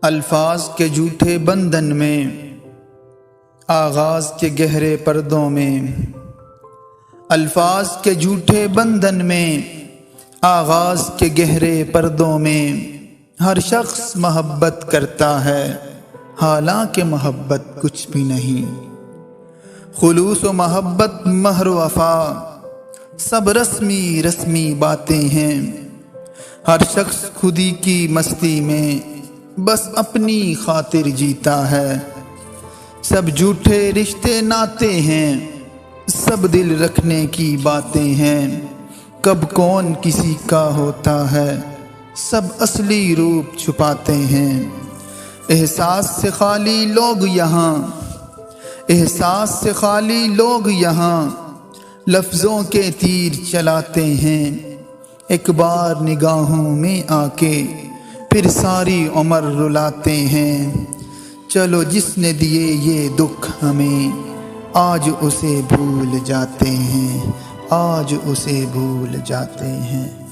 الفاظ کے جھوٹے بندھن میں، آغاز کے گہرے پردوں میں، الفاظ کے جھوٹے بندھن میں، آغاز کے گہرے پردوں میں، ہر شخص محبت کرتا ہے حالانکہ محبت کچھ بھی نہیں۔ خلوص و محبت، مہر و وفا، سب رسمی رسمی باتیں ہیں۔ ہر شخص خودی کی مستی میں بس اپنی خاطر جیتا ہے۔ سب جھوٹے رشتے ناتے ہیں، سب دل رکھنے کی باتیں ہیں۔ کب کون کسی کا ہوتا ہے، سب اصلی روپ چھپاتے ہیں۔ احساس سے خالی لوگ یہاں، احساس سے خالی لوگ یہاں، لفظوں کے تیر چلاتے ہیں۔ ایک بار نگاہوں میں آ کے پھر ساری عمر رلاتے ہیں۔ چلو جس نے دیے یہ دکھ ہمیں، آج اسے بھول جاتے ہیں، آج اسے بھول جاتے ہیں۔